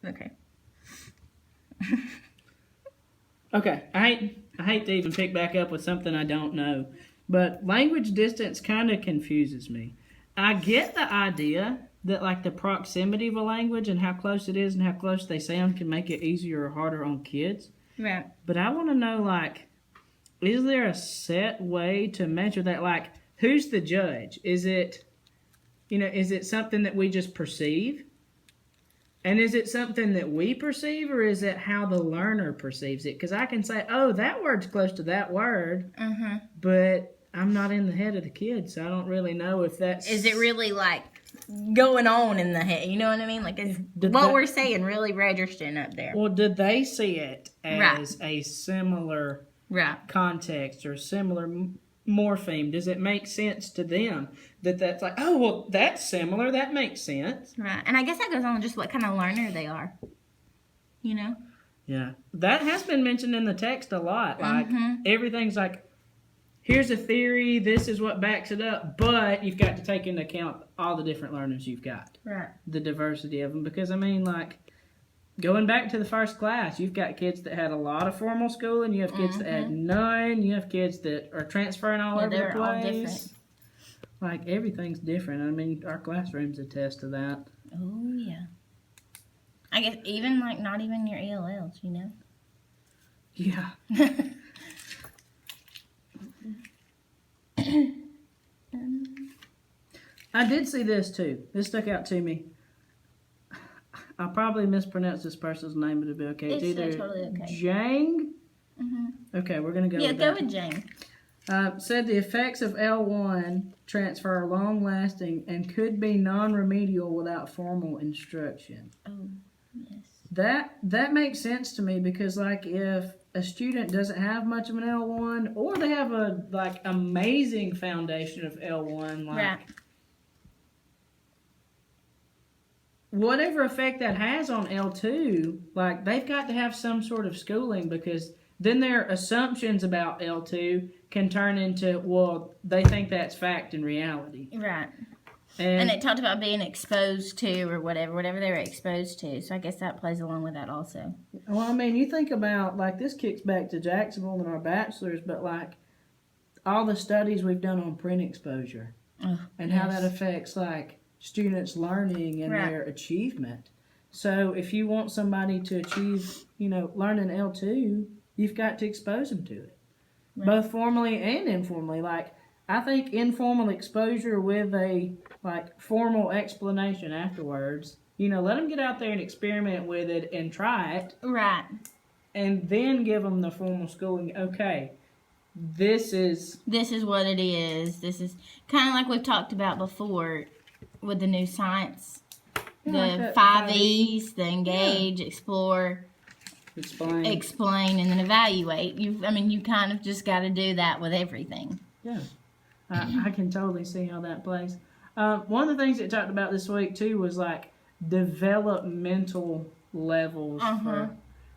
Okay. Okay, I hate to even pick back up with something I don't know, but language distance kind of confuses me. I get the idea that like the proximity of a language and how close it is and how close they sound can make it easier or harder on kids. Right. But I want to know, like, is there a set way to measure that? Like, who's the judge? Is it, is it something that we just perceive? And is it something that we perceive, or is it how the learner perceives it? Because I can say, oh, that word's close to that word, but I'm not in the head of the kid, so I don't really know if that's... Is it really, like, going on in the head? You know what I mean? Like, is we're saying really registering up there? Well, did they see it as a similar context or similar morpheme? Does it make sense to them that's like, oh, well, that's similar, that makes sense? Right. And I guess that goes on just what kind of learner they are. You know? Yeah. That has been mentioned in the text a lot. Like, everything's like, here's a theory, this is what backs it up, but you've got to take into account all the different learners you've got. Right. The diversity of them. Because, I mean, like, going back to the first class, you've got kids that had a lot of formal schooling, you have kids that had none, you have kids that are transferring all over the place. All different. Like, everything's different. I mean, our classrooms attest to that. Oh, yeah. I guess even, like, not even your ELLs, you know? Yeah. I did see this, too. This stuck out to me. I'll probably mispronounce this person's name, but it'll be okay. It's either totally okay. Jang? Okay, we're going to go with that. Yeah, go with Jang. Said the effects of L1 transfer are long-lasting and could be non-remedial without formal instruction. Oh, yes. That makes sense to me because, like, if a student doesn't have much of an L1 or they have a, like, amazing foundation of L1, like, whatever effect that has on L2, like, they've got to have some sort of schooling because then their assumptions about L2 can turn into, well, they think that's fact and reality. Right. And it talked about being exposed to or whatever they were exposed to. So I guess that plays along with that also. Well, I mean, you think about, like, this kicks back to Jacksonville and our bachelor's, but, like, all the studies we've done on print exposure and how that affects, like, students' learning and their achievement. So if you want somebody to achieve, learning L2, you've got to expose them to it. Both formally and informally. Like, I think informal exposure with a, like, formal explanation afterwards, let them get out there and experiment with it and try it. Right. And then give them the formal schooling. Okay, this is what it is. This is kind of like we've talked about before with the new science. The 5 E's, the engage, explore, explain, and then evaluate. You kind of just got to do that with everything. Yeah. I can totally see how that plays. One of the things it talked about this week, too, was, like, developmental levels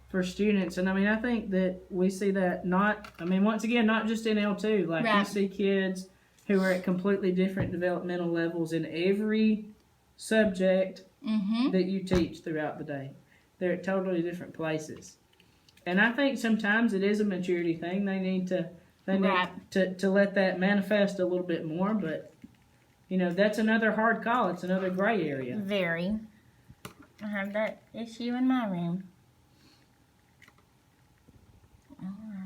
for students. And, I think that we see that once again, not just in L2. Like, we see kids who are at completely different developmental levels in every subject that you teach throughout the day. They're at totally different places. And I think sometimes it is a maturity thing. They need to let that manifest a little bit more, but that's another hard call. It's another gray area. Very. I have that issue in my room. All right.